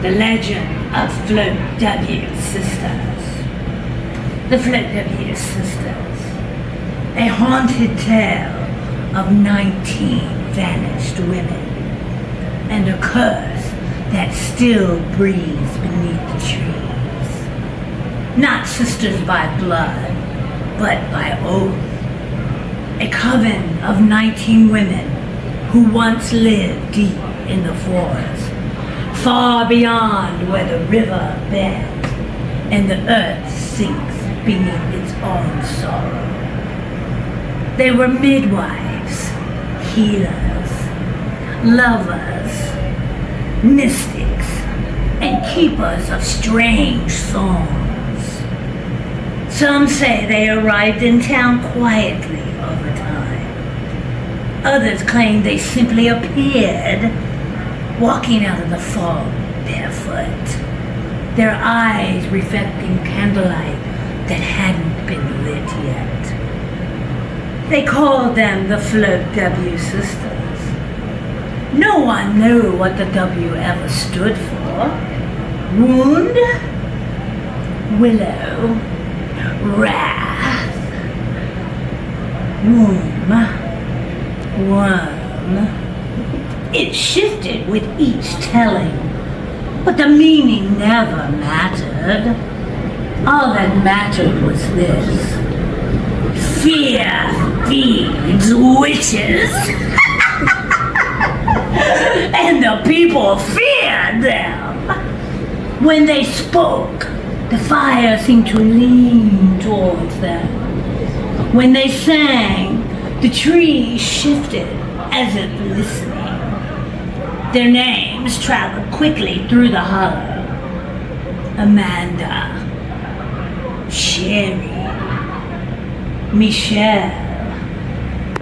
The legend of Float W Sisters. The Float W Sisters. A haunted tale of 19 vanished women and a curse that still breathes beneath the trees. Not sisters by blood, but by oath. A coven of 19 women who once lived deep in the forest, far beyond where the river bends and the earth sinks beneath its own sorrow. They were midwives, healers, lovers, mystics, and keepers of strange songs. Some say they arrived in town quietly over time. Others claim they simply appeared, walking out of the fog barefoot, their eyes reflecting candlelight that hadn't been lit yet. They called them the Float W Sisters. No one knew what the W ever stood for. Wound, willow, wrath, womb, worm. It shifted with each telling, but the meaning never mattered. All that mattered was this: fear feeds witches. And the people feared them. When they spoke, the fire seemed to lean towards them. When they sang, the trees shifted as if listening. Their names traveled quickly through the hollow. Amanda, Sherry, Michelle,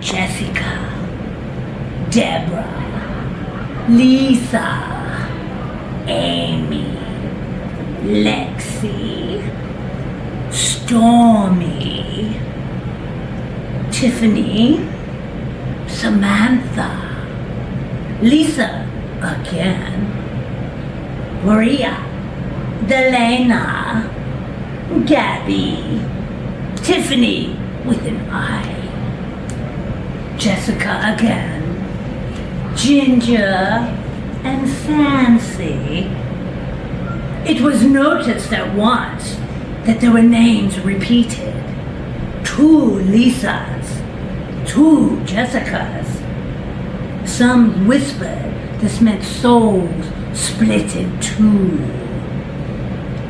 Jessica, Deborah, Lisa, Amy, Lexi, Stormy, Tiffany, Samantha, Lisa again, Maria, Delena, Gabby, Tiffany with an I, Jessica again, Ginger, and Fancy. It was noticed at once that there were names repeated. 2 Lisas, 2 Jessicas. Some whispered this meant souls split in 2.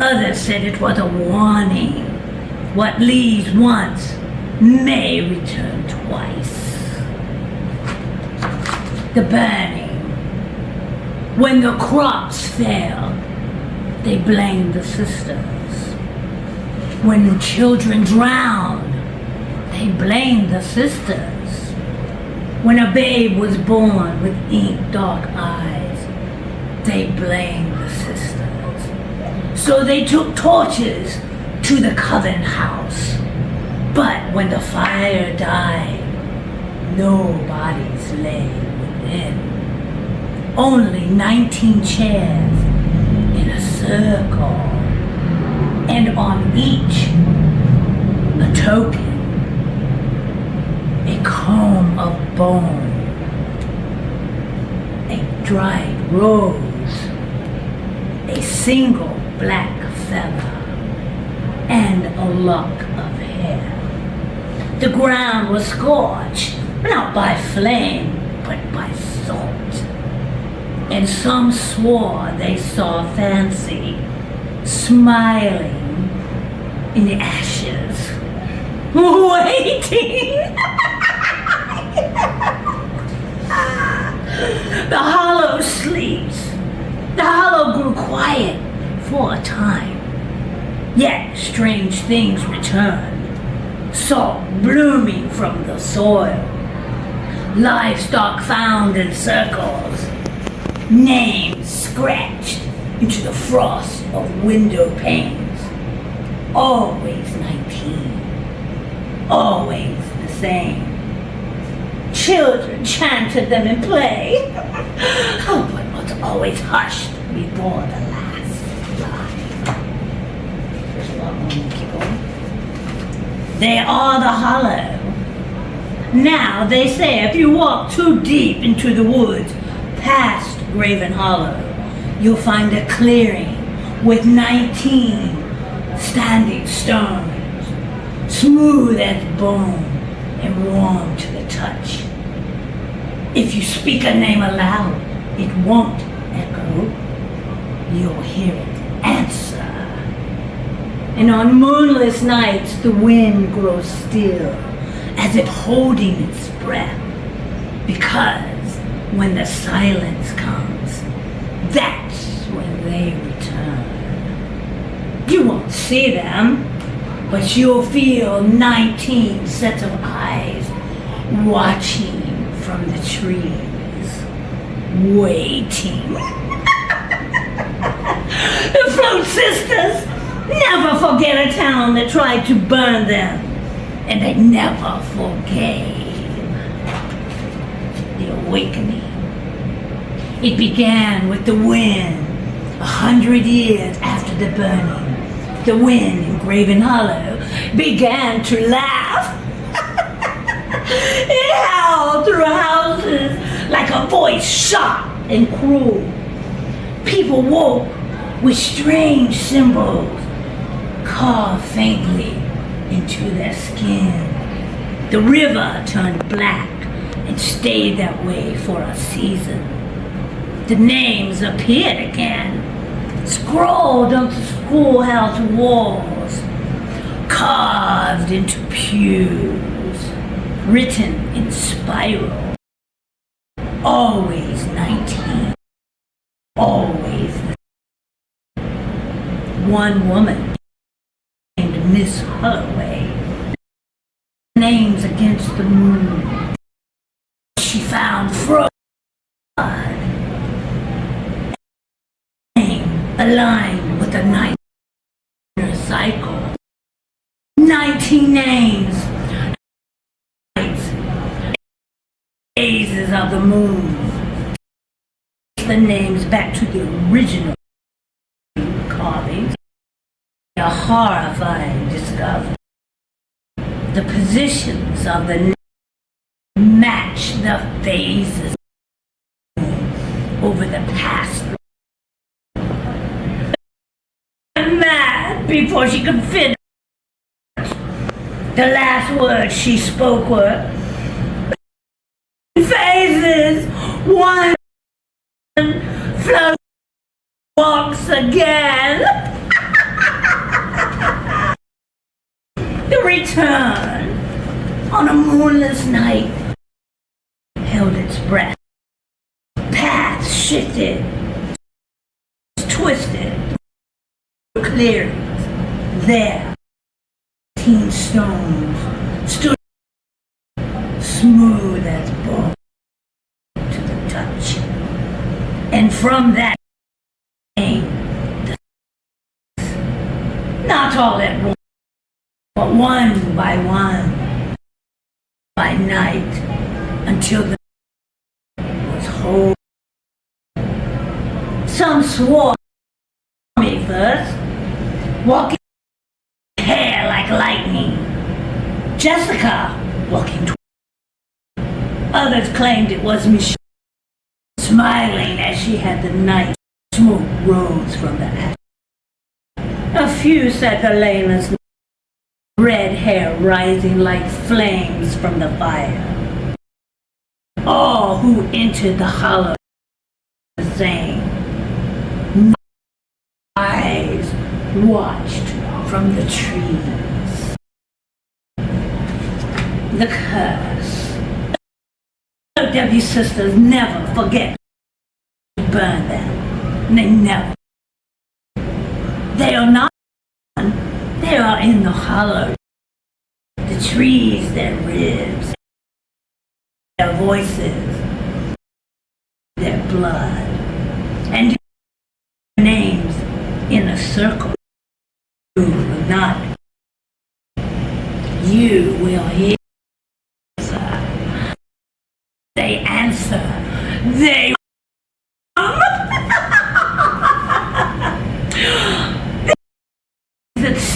Others said it was a warning. What leaves once may return twice. The burning. When the crops failed, they blamed the sisters. When the children drowned, they blamed the sisters. When a babe was born with ink-dark eyes, they blamed the sisters. So they took torches to the coven house. But when the fire died, no bodies lay within. Only 19 chairs in a circle, and on each a token, a comb of bone, a dried rose, a single black feather, and a lock of hair. The ground was scorched, not by flame, but by salt. And some swore they saw Fancy smiling in the ashes, waiting. The hollow sleeps. The hollow grew quiet for a time. Yet strange things returned. Salt blooming from the soil. Livestock found in circles. Names scratched into the frost of window panes. Always 19. Always the same. Children chanted them in play. Oh, but was always hushed before the last life. There's a lot more. Keep going. They are the hollow. Now, they say if you walk too deep into the woods, past Graven Hollow, you'll find a clearing with 19 standing stones, smooth as bone and warm to the touch. If you speak a name aloud, it won't echo. You'll hear it answer. And on moonless nights, the wind grows still, as if holding its breath. Because when the silence comes, that's when they return. You won't see them, but you'll feel 19 sets of eyes watching from the trees, waiting. The Float Sisters never forget a town that tried to burn them, and they never forgave. The awakening. It began with the wind 100 years after the burning. The wind in Graven Hollow began to laugh. It howled through houses like a voice sharp and cruel. People woke with strange symbols carved faintly into their skin. The river turned black and stayed that way for a season. The names appeared again, scrawled onto schoolhouse walls, carved into pews, written in spiral. Always 19. Always. One woman named Miss Holloway. Names against the moon. She found fraud. Aligned with the 19 cycle. 19 names. Phases of the moon. The names back to the original carvings. A horrifying discovery. The positions of the names match the phases over the past. Mad before she could finish. The last words she spoke were phases. One float walks again. The return on a moonless night held its breath. Paths shifted, twisted. Clearings there, 18 stones stood smooth as bone to the touch, and from that came the not all at once, but one by night, until the was whole. Some swore me first. Walking hair like lightning. Jessica walking toward. Others claimed it was Michelle, smiling as she had the night. Smoke rose from the ash. A few said Helena's red hair rising like flames from the fire. All who entered the hollow the same. Eyes watched from the trees. The curse. The W sisters never forget to burn them. They never. They are not. They are in the hollow. The trees, their ribs, their voices, their blood, and their names in a circle. Not. You will hear. They answer. They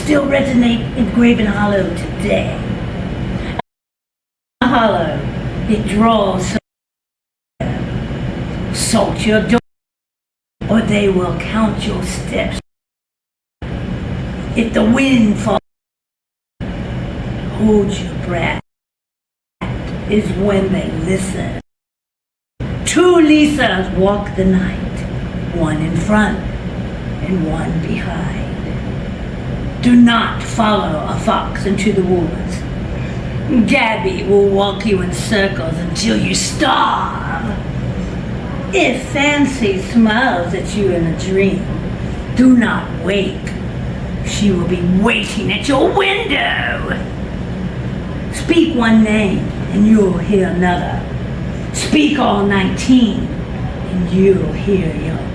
still resonate in Graven Hollow today. Hollow, it draws. Salt your door, or they will count your steps. If the wind falls, hold your breath. That is when they listen. 2 Lisas walk the night, one in front and one behind. Do not follow a fox into the woods. Gabby will walk you in circles until you starve. If Fancy smiles at you in a dream, do not wake. She will be waiting at your window. Speak one name and you'll hear another. Speak all 19 and you'll hear your own.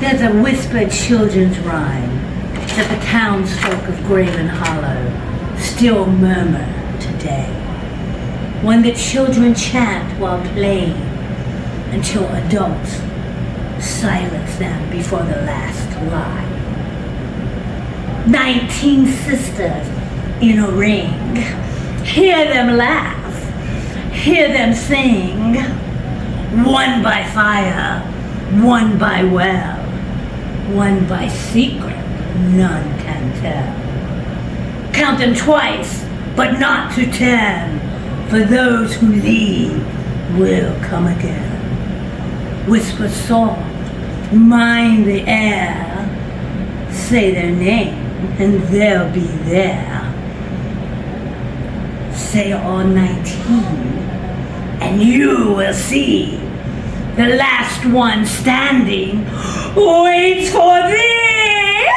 There's a whispered children's rhyme that the townsfolk of Graven Hollow still murmur today. One that children chant while playing until adults silence them before the last line. 19 sisters in a ring. Hear them laugh, hear them sing. One by fire, one by well, one by secret, none can tell. Count them twice, but not to 10. For those who leave will come again. Whisper soft, mind the air. Say their name and they'll be there. Say all 19 and you will see the last one standing waits for thee.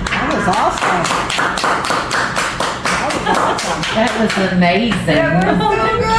That was awesome. That was amazing.